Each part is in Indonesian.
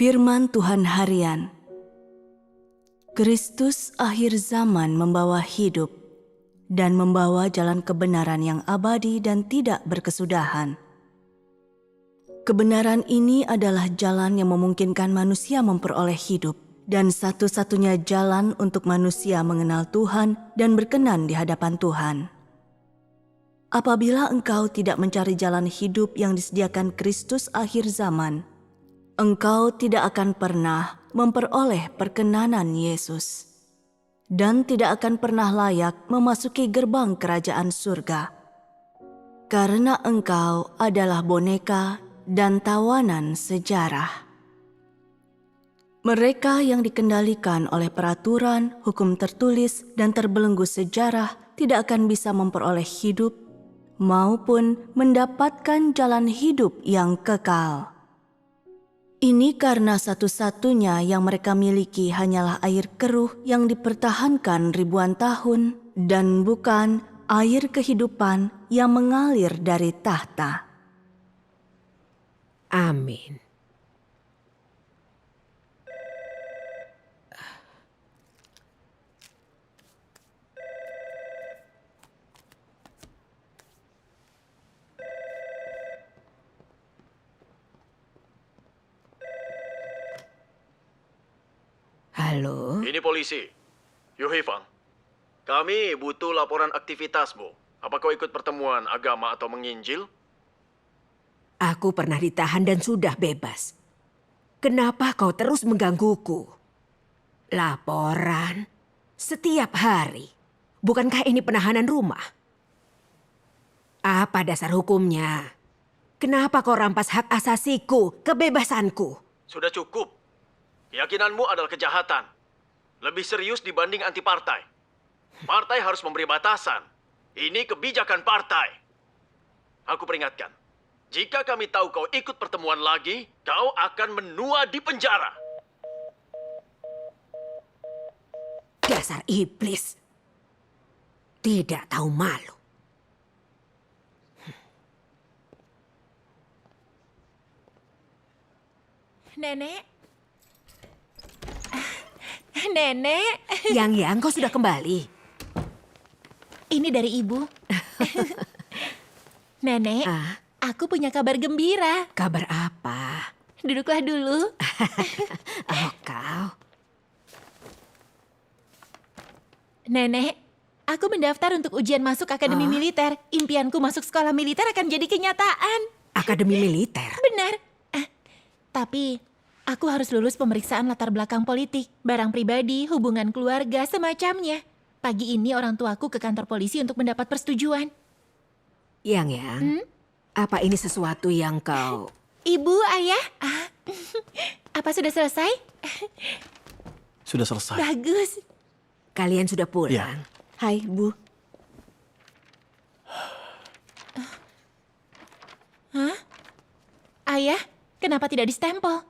Firman Tuhan Harian. Kristus akhir zaman membawa hidup dan membawa jalan kebenaran yang abadi dan tidak berkesudahan. Kebenaran ini adalah jalan yang memungkinkan manusia memperoleh hidup dan satu-satunya jalan untuk manusia mengenal Tuhan dan berkenan di hadapan Tuhan. Apabila engkau tidak mencari jalan hidup yang disediakan Kristus akhir zaman, engkau tidak akan pernah memperoleh perkenanan Yesus dan tidak akan pernah layak memasuki gerbang kerajaan surga. Karena engkau adalah boneka dan tawanan sejarah. Mereka yang dikendalikan oleh peraturan, hukum tertulis, dan terbelenggu sejarah tidak akan bisa memperoleh hidup maupun mendapatkan jalan hidup yang kekal. Ini karena satu-satunya yang mereka miliki hanyalah air keruh yang dipertahankan ribuan tahun dan bukan air kehidupan yang mengalir dari tahta. Amin. Halo? Ini polisi. Yuhifang. Kami butuh laporan aktivitasmu. Apa kau ikut pertemuan agama atau menginjil? Aku pernah ditahan dan sudah bebas. Kenapa kau terus menggangguku? Laporan? Setiap hari? Bukankah ini penahanan rumah? Apa dasar hukumnya? Kenapa kau rampas hak asasiku, kebebasanku? Sudah cukup. Keyakinanmu adalah kejahatan. Lebih serius dibanding anti partai. Partai harus memberi batasan. Ini kebijakan partai. Aku peringatkan. Jika kami tahu kau ikut pertemuan lagi, kau akan menua di penjara. Dasar iblis. Tidak tahu malu. Nenek. Nenek. Yang kau sudah kembali. Ini dari ibu. Nenek, aku punya kabar gembira. Kabar apa? Duduklah dulu. Oh, kau. Nenek, aku mendaftar untuk ujian masuk Akademi Militer. Impianku masuk sekolah militer akan jadi kenyataan. Akademi militer? Benar. Tapi aku harus lulus pemeriksaan latar belakang politik, barang pribadi, hubungan keluarga, semacamnya. Pagi ini orang tuaku ke kantor polisi untuk mendapat persetujuan. Yang, apa ini sesuatu yang kau... Ibu, ayah, apa sudah selesai? Sudah selesai. Bagus. Kalian sudah pulang? Ya. Hai, Bu. Ayah, kenapa tidak distempel?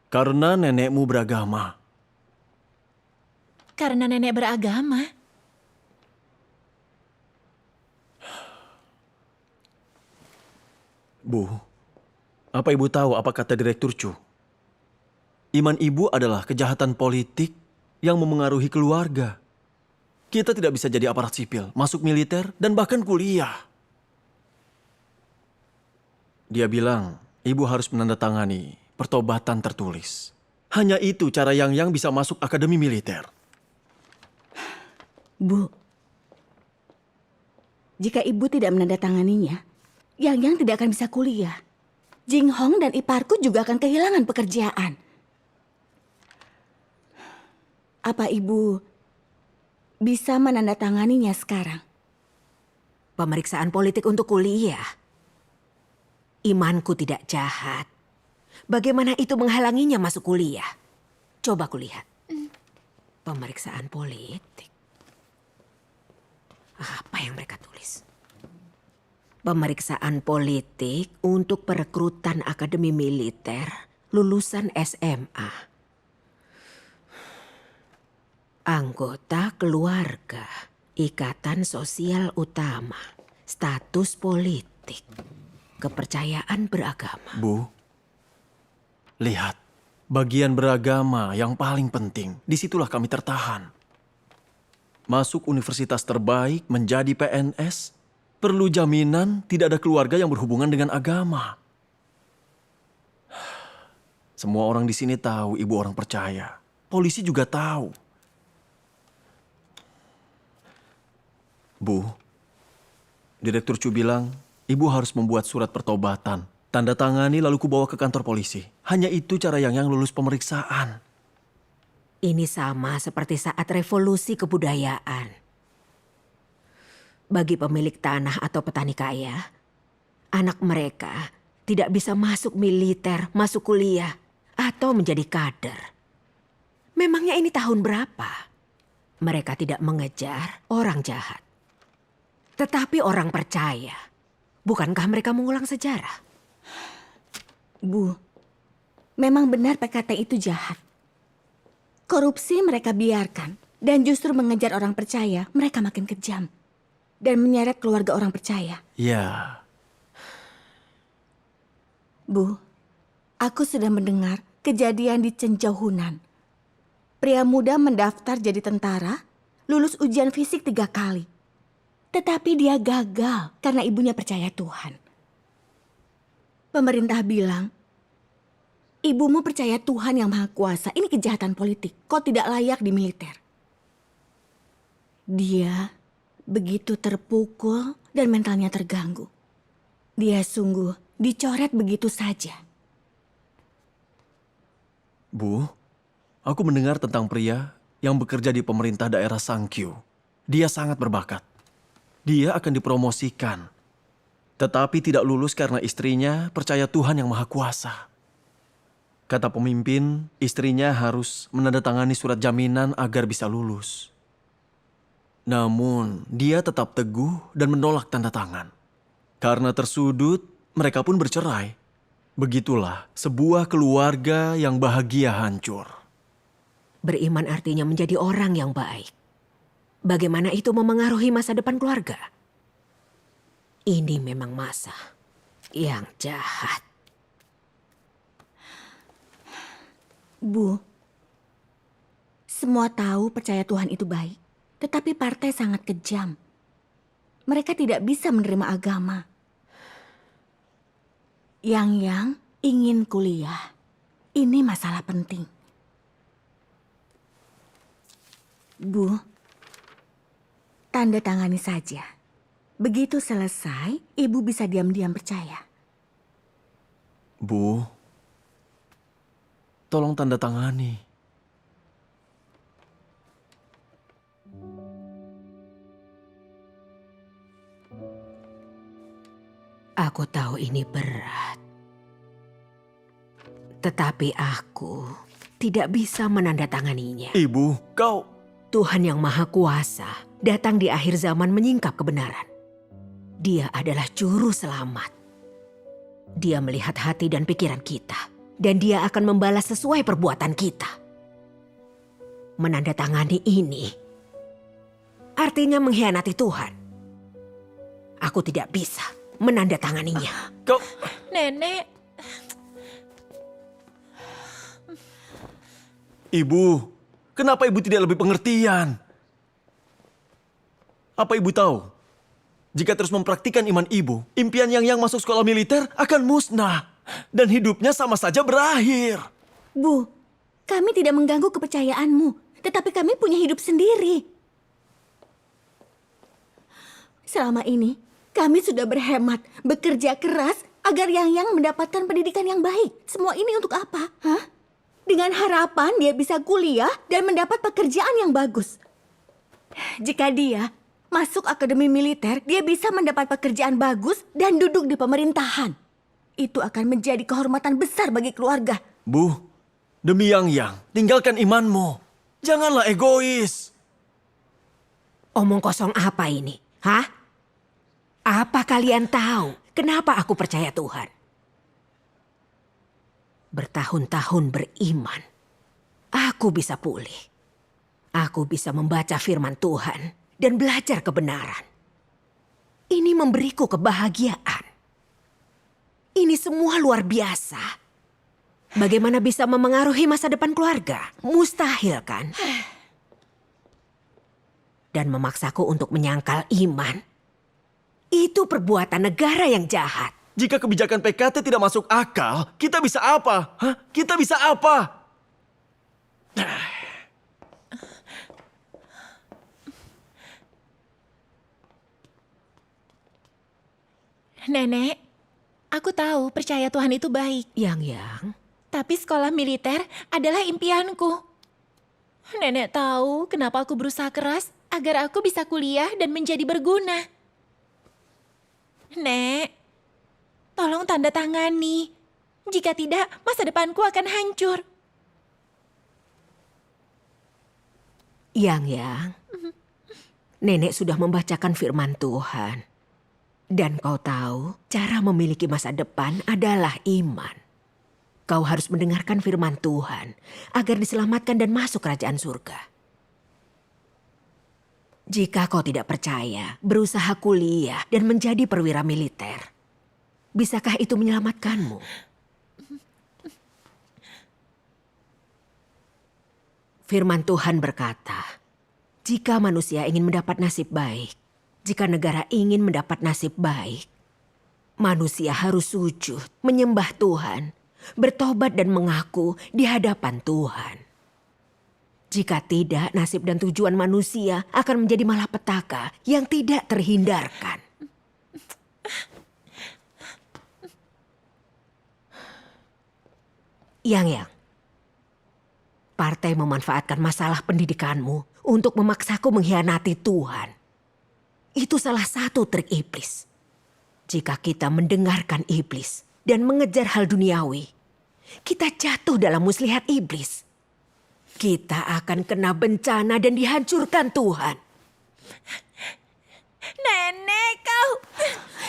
Karena nenekmu beragama. Karena nenek beragama. Bu, apa ibu tahu apa kata Direktur Chu? Iman ibu adalah kejahatan politik yang memengaruhi keluarga. Kita tidak bisa jadi aparat sipil, masuk militer, dan bahkan kuliah. Dia bilang, ibu harus menandatangani pertobatan tertulis. Hanya itu cara Yang bisa masuk akademi militer. Bu, jika ibu tidak menandatanganinya, Yang tidak akan bisa kuliah. Jing Hong dan iparku juga akan kehilangan pekerjaan. Apa ibu bisa menandatanganinya sekarang? Pemeriksaan politik untuk kuliah. Imanku tidak jahat. Bagaimana itu menghalanginya masuk kuliah? Coba kulihat. Pemeriksaan politik. Apa yang mereka tulis? Pemeriksaan politik untuk perekrutan Akademi Militer lulusan SMA. Anggota keluarga, ikatan sosial utama, status politik, kepercayaan beragama. Bu, Lihat, bagian beragama yang paling penting, disitulah kami tertahan. Masuk universitas terbaik, menjadi PNS, perlu jaminan tidak ada keluarga yang berhubungan dengan agama. Semua orang di sini tahu ibu orang percaya. Polisi juga tahu. Bu, Direktur Chu bilang, ibu harus membuat surat pertobatan. Tanda tangani lalu kubawa ke kantor polisi. Hanya itu cara Yang lulus pemeriksaan. Ini sama seperti saat revolusi kebudayaan. Bagi pemilik tanah atau petani kaya, anak mereka tidak bisa masuk militer, masuk kuliah, atau menjadi kader. Memangnya ini tahun berapa? Mereka tidak mengejar orang jahat. Tetapi orang percaya. Bukankah mereka mengulang sejarah? Bu, memang benar PKT itu jahat. Korupsi mereka biarkan, dan justru mengejar orang percaya, mereka makin kejam. Dan menyeret keluarga orang percaya. Ya, Bu, aku sudah mendengar kejadian di Chenzhou, Hunan. Pria muda mendaftar jadi tentara, lulus ujian fisik 3 kali. Tetapi dia gagal karena ibunya percaya Tuhan. Pemerintah bilang, ibumu percaya Tuhan yang Maha Kuasa. Ini kejahatan politik. Kau tidak layak di militer. Dia begitu terpukul dan mentalnya terganggu. Dia sungguh dicoret begitu saja. Bu, aku mendengar tentang pria yang bekerja di pemerintah daerah Sangkyu. Dia sangat berbakat. Dia akan dipromosikan. Tetapi tidak lulus karena istrinya percaya Tuhan yang Maha Kuasa. Kata pemimpin, istrinya harus menandatangani surat jaminan agar bisa lulus. Namun, dia tetap teguh dan menolak tanda tangan. Karena tersudut, mereka pun bercerai. Begitulah sebuah keluarga yang bahagia hancur. Beriman artinya menjadi orang yang baik. Bagaimana itu memengaruhi masa depan keluarga? Ini memang masa yang jahat. Bu, semua tahu percaya Tuhan itu baik. Tetapi partai sangat kejam. Mereka tidak bisa menerima agama. Yang ingin kuliah. Ini masalah penting. Bu, tanda tangani saja. Begitu selesai, ibu bisa diam-diam percaya. Bu, tolong tanda tangani. Aku tahu ini berat. Tetapi aku tidak bisa menandatanganinya. Ibu, kau... Tuhan yang Maha Kuasa datang di akhir zaman menyingkap kebenaran. Dia adalah juru selamat. Dia melihat hati dan pikiran kita. Dan dia akan membalas sesuai perbuatan kita. Menandatangani ini artinya mengkhianati Tuhan. Aku tidak bisa menandatanganinya. Kau... Nenek, Ibu, kenapa ibu tidak lebih pengertian? Apa ibu tahu? Jika terus mempraktikkan iman ibu, impian Yang masuk sekolah militer akan musnah. Dan hidupnya sama saja berakhir. Bu, kami tidak mengganggu kepercayaanmu. Tetapi kami punya hidup sendiri. Selama ini, kami sudah berhemat, bekerja keras agar Yang mendapatkan pendidikan yang baik. Semua ini untuk apa? Hah? Dengan harapan dia bisa kuliah dan mendapat pekerjaan yang bagus. Jika dia masuk akademi militer, dia bisa mendapat pekerjaan bagus dan duduk di pemerintahan. Itu akan menjadi kehormatan besar bagi keluarga. Bu, demi Yang, tinggalkan imanmu. Janganlah egois. Omong kosong apa ini? Hah? Apa kalian tahu kenapa aku percaya Tuhan? Bertahun-tahun beriman, aku bisa pulih. Aku bisa membaca firman Tuhan dan belajar kebenaran. Ini memberiku kebahagiaan. Ini semua luar biasa. Bagaimana bisa memengaruhi masa depan keluarga? Mustahil kan? Dan memaksaku untuk menyangkal iman. Itu perbuatan negara yang jahat. Jika kebijakan PKT tidak masuk akal, kita bisa apa? Hah? Kita bisa apa? Nenek, aku tahu percaya Tuhan itu baik. Yang. Tapi sekolah militer adalah impianku. Nenek tahu kenapa aku berusaha keras agar aku bisa kuliah dan menjadi berguna. Nek, tolong tanda tangani. Jika tidak, masa depanku akan hancur. Yang. Nenek sudah membacakan firman Tuhan. Dan kau tahu, cara memiliki masa depan adalah iman. Kau harus mendengarkan firman Tuhan agar diselamatkan dan masuk kerajaan surga. Jika kau tidak percaya, berusaha kuliah dan menjadi perwira militer, bisakah itu menyelamatkanmu? Firman Tuhan berkata, jika manusia ingin mendapat nasib baik, jika negara ingin mendapat nasib baik, manusia harus sujud, menyembah Tuhan, bertobat dan mengaku di hadapan Tuhan. Jika tidak, nasib dan tujuan manusia akan menjadi malapetaka yang tidak terhindarkan. Yang. Partai memanfaatkan masalah pendidikanmu untuk memaksaku mengkhianati Tuhan. Itu salah satu trik iblis. Jika kita mendengarkan iblis dan mengejar hal duniawi, kita jatuh dalam muslihat iblis. Kita akan kena bencana dan dihancurkan Tuhan. Nenek, kau...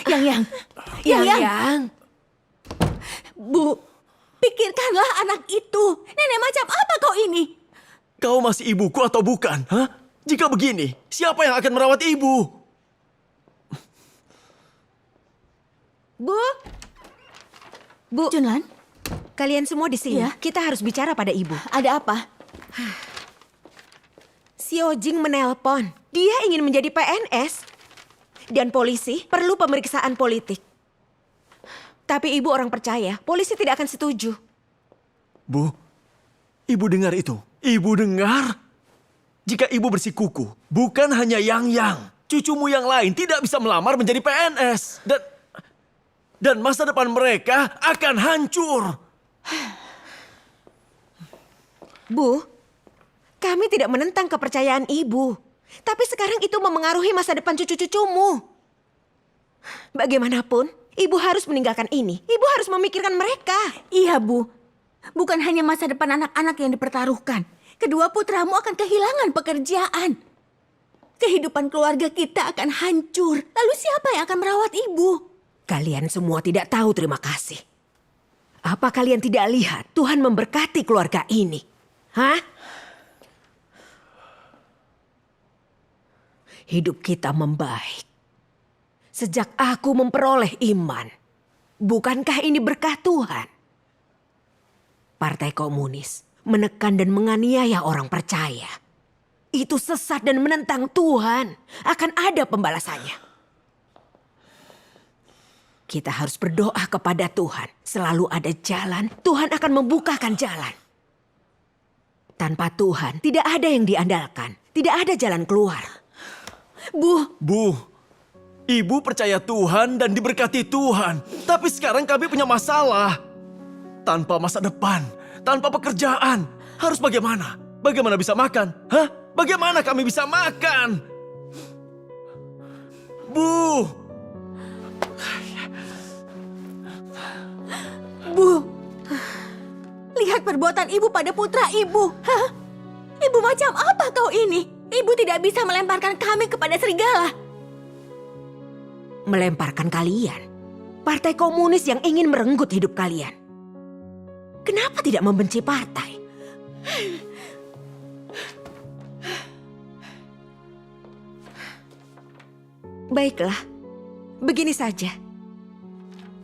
Yang. Bu, pikirkanlah anak itu. Nenek macam apa kau ini? Kau masih ibuku atau bukan? Hah? Jika begini, siapa yang akan merawat ibu? Bu, Junlan, kalian semua di sini. Iya. Kita harus bicara pada ibu. ada apa? Si Ojing menelpon. Dia ingin menjadi PNS. Dan polisi perlu pemeriksaan politik. Tapi ibu orang percaya, polisi tidak akan setuju. Bu, ibu dengar itu? Ibu dengar? Jika ibu bersikuku, bukan hanya Yang, cucumu yang lain tidak bisa melamar menjadi PNS. Dan masa depan mereka akan hancur. Bu, kami tidak menentang kepercayaan ibu. Tapi sekarang itu memengaruhi masa depan cucu-cucumu. Bagaimanapun, ibu harus meninggalkan ini. Ibu harus memikirkan mereka. Iya, Bu. Bukan hanya masa depan anak-anak yang dipertaruhkan. Kedua putramu akan kehilangan pekerjaan. Kehidupan keluarga kita akan hancur. Lalu siapa yang akan merawat ibu? Kalian semua tidak tahu terima kasih. Apa kalian tidak lihat Tuhan memberkati keluarga ini? Hah? Hidup kita membaik. Sejak aku memperoleh iman. Bukankah ini berkah Tuhan? Partai Komunis menekan dan menganiaya orang percaya. Itu sesat dan menentang Tuhan. Akan ada pembalasannya. Kita harus berdoa kepada Tuhan. Selalu ada jalan, Tuhan akan membukakan jalan. Tanpa Tuhan, tidak ada yang diandalkan. Tidak ada jalan keluar. Bu, ibu percaya Tuhan dan diberkati Tuhan. Tapi sekarang kami punya masalah. Tanpa masa depan, tanpa pekerjaan, harus bagaimana? Bagaimana bisa makan? Hah? Bagaimana kami bisa makan? Bu! Bu, lihat perbuatan ibu pada putra ibu. Hah? Ibu macam apa kau ini? Ibu tidak bisa melemparkan kami kepada serigala. Melemparkan kalian? Partai Komunis yang ingin merenggut hidup kalian. Kenapa tidak membenci partai? Baiklah, begini saja.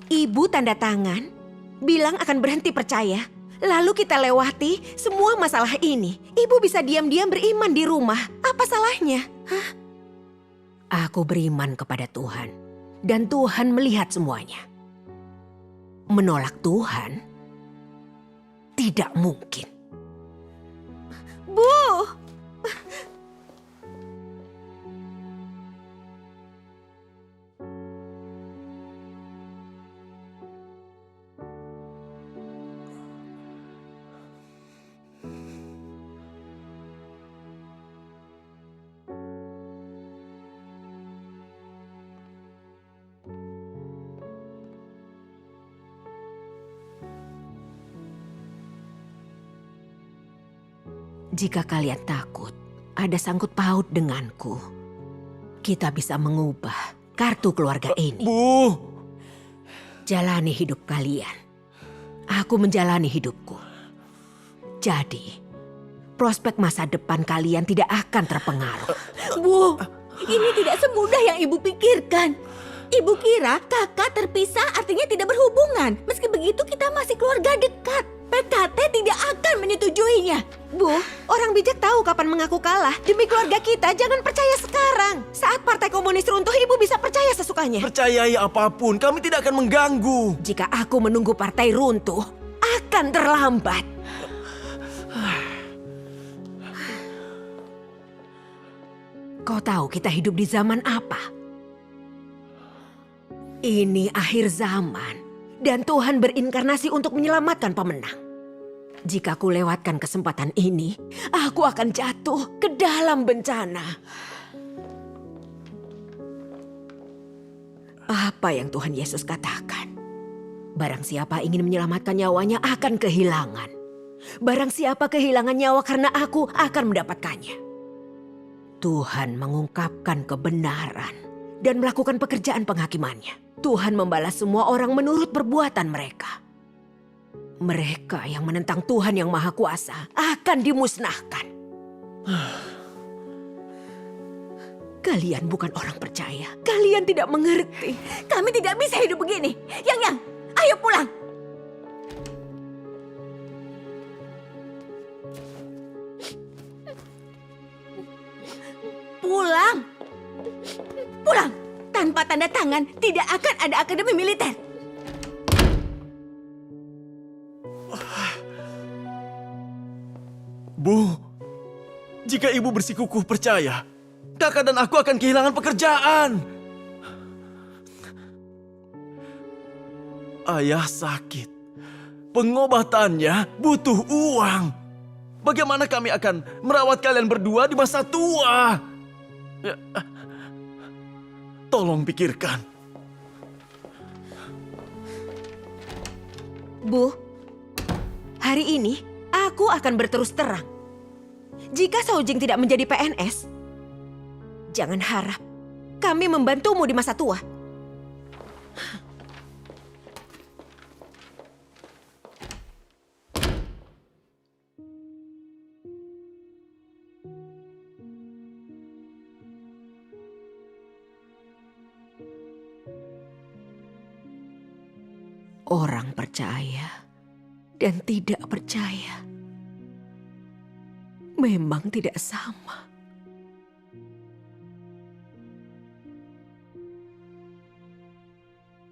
Ibu tanda tangan, bilang akan berhenti percaya, Lalu kita lewati semua masalah ini. Ibu bisa diam-diam beriman di rumah. Apa salahnya? Hah? Aku beriman kepada Tuhan. Dan Tuhan melihat semuanya. Menolak Tuhan tidak mungkin. Bu! Jika kalian takut ada sangkut paut denganku, kita bisa mengubah kartu keluarga ini. Bu! Jalani hidup kalian. Aku menjalani hidupku. Jadi, prospek masa depan kalian tidak akan terpengaruh. Bu, ini tidak semudah yang ibu pikirkan. Ibu kira kakak terpisah artinya tidak berhubungan. Meski begitu kita masih keluarga dekat. PKT tidak akan menyetujuinya. Bu, orang bijak tahu kapan mengaku kalah. Demi keluarga kita, jangan percaya sekarang. Saat Partai Komunis runtuh, ibu bisa percaya sesukanya. Percayai apapun, kami tidak akan mengganggu. Jika aku menunggu partai runtuh, akan terlambat. Kau tahu kita hidup di zaman apa? Ini akhir zaman. Dan Tuhan berinkarnasi untuk menyelamatkan pemenang. Jika aku lewatkan kesempatan ini, aku akan jatuh ke dalam bencana. Apa yang Tuhan Yesus katakan? Barang siapa ingin menyelamatkan nyawanya akan kehilangan. Barang siapa kehilangan nyawa karena aku akan mendapatkannya. Tuhan mengungkapkan kebenaran dan melakukan pekerjaan penghakimannya. Tuhan membalas semua orang menurut perbuatan mereka. Mereka yang menentang Tuhan yang Maha Kuasa akan dimusnahkan. Kalian bukan orang percaya. Kalian tidak mengerti. Kami tidak bisa hidup begini. Yang, ayo pulang. Pulang. Pulang. Tanpa tanda tangan, tidak akan ada akademi militer. Bu, jika ibu bersikukuh percaya, kakak dan aku akan kehilangan pekerjaan. Ayah sakit. Pengobatannya butuh uang. Bagaimana kami akan merawat kalian berdua di masa tua? Ya, tolong pikirkan. Bu, hari ini aku akan berterus terang. Jika Saujing tidak menjadi PNS, jangan harap kami membantumu di masa tua. Orang percaya dan tidak percaya memang tidak sama.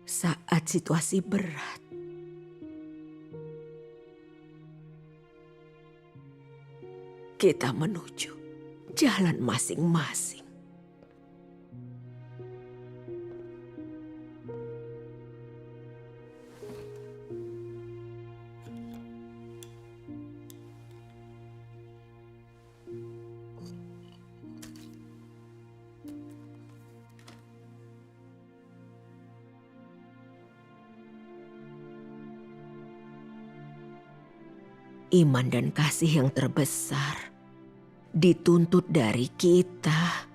Saat situasi berat, kita menuju jalan masing-masing. Iman dan kasih yang terbesar dituntut dari kita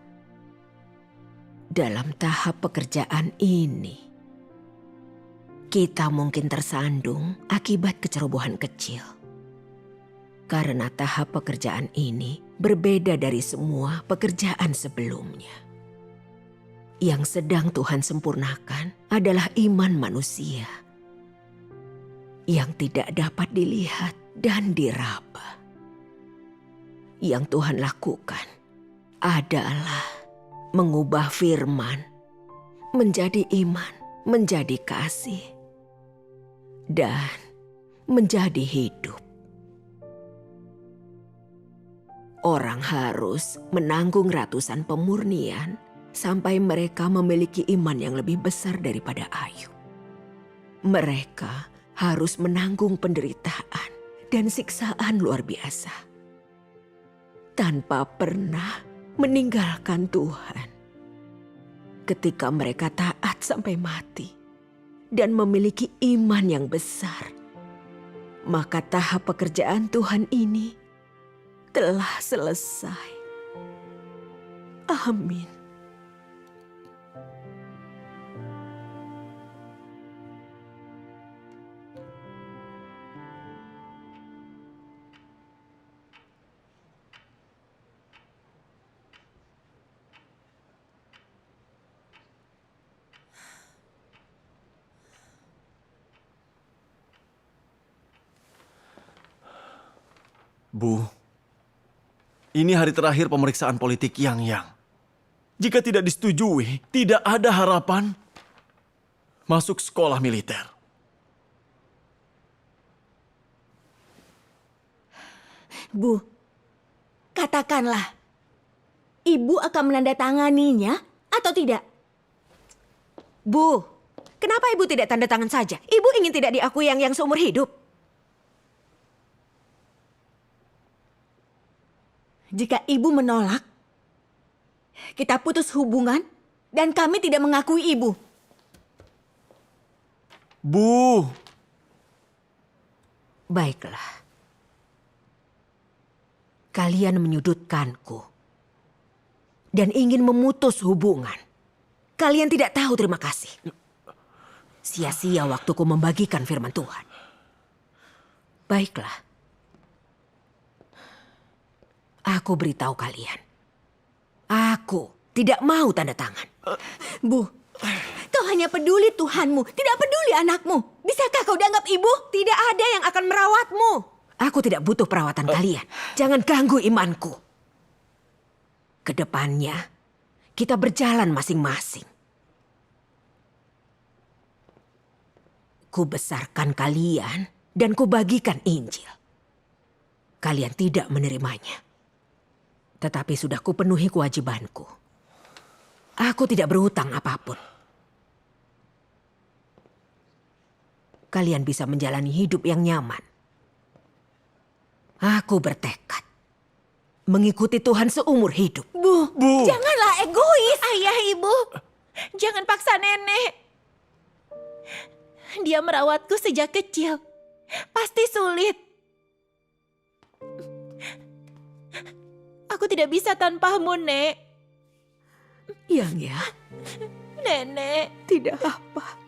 dalam tahap pekerjaan ini. Kita mungkin tersandung akibat kecerobohan kecil. Karena tahap pekerjaan ini berbeda dari semua pekerjaan sebelumnya. Yang sedang Tuhan sempurnakan adalah iman manusia yang tidak dapat dilihat dan diraba. Yang Tuhan lakukan adalah mengubah firman menjadi iman, menjadi kasih, dan menjadi hidup. Orang harus menanggung ratusan pemurnian sampai mereka memiliki iman yang lebih besar daripada Ayub. Mereka harus menanggung penderitaan dan siksaan luar biasa tanpa pernah meninggalkan Tuhan. Ketika mereka taat sampai mati dan memiliki iman yang besar, maka tahap pekerjaan Tuhan ini telah selesai. Amin. Bu, ini hari terakhir pemeriksaan politik Yang. Jika tidak disetujui, tidak ada harapan masuk sekolah militer. Bu, katakanlah, Ibu akan menandatanganinya atau tidak? Bu, kenapa Ibu tidak tanda tangan saja? Ibu ingin tidak diakui yang seumur hidup. Jika Ibu menolak, kita putus hubungan dan kami tidak mengakui Ibu. Bu, Baiklah. Kalian menyudutkanku dan ingin memutus hubungan. Kalian tidak tahu terima kasih. Sia-sia waktuku membagikan firman Tuhan. Baiklah. Aku beritahu kalian. Aku tidak mau tanda tangan. Bu, kau hanya peduli Tuhanmu, tidak peduli anakmu. Bisakah kau dianggap ibu? Tidak ada yang akan merawatmu. Aku tidak butuh perawatan kalian. Jangan ganggu imanku. Kedepannya, kita berjalan masing-masing. Ku besarkan kalian dan ku bagikan Injil. Kalian tidak menerimanya. Tetapi sudah kupenuhi kewajibanku. Aku tidak berhutang apapun. Kalian bisa menjalani hidup yang nyaman. Aku bertekad mengikuti Tuhan seumur hidup. Bu, janganlah egois. Ayah, Ibu, jangan paksa nenek. Dia merawatku sejak kecil. Pasti sulit. Aku tidak bisa tanpamu, Nek. Yang ya, Nenek, tidak apa.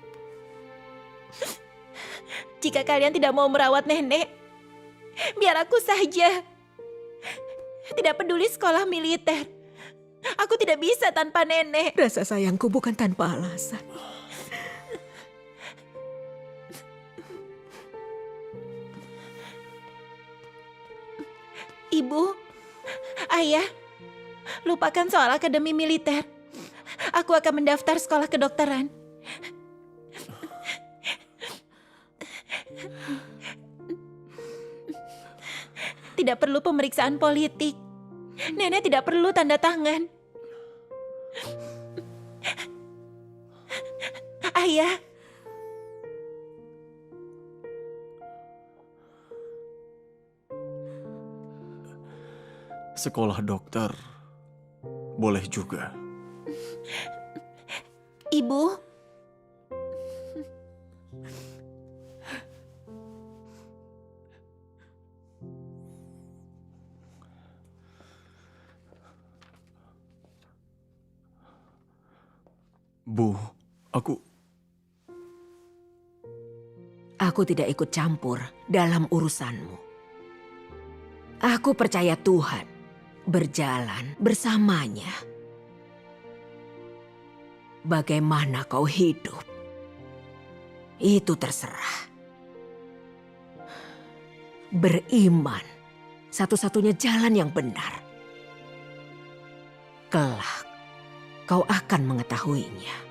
jika kalian tidak mau merawat nenek, biar aku saja. Tidak peduli sekolah militer. Aku tidak bisa tanpa nenek. Rasa sayangku bukan tanpa alasan. Ibu, Ayah, lupakan soal akademi militer. Aku akan mendaftar sekolah kedokteran. Tidak perlu pemeriksaan politik. Nenek tidak perlu tanda tangan. Ayah, sekolah dokter boleh juga. Ibu. Bu, Aku tidak ikut campur dalam urusanmu. Aku percaya Tuhan berjalan bersamanya. Bagaimana kau hidup, itu terserah. beriman, satu-satunya jalan yang benar. Kelak, kau akan mengetahuinya.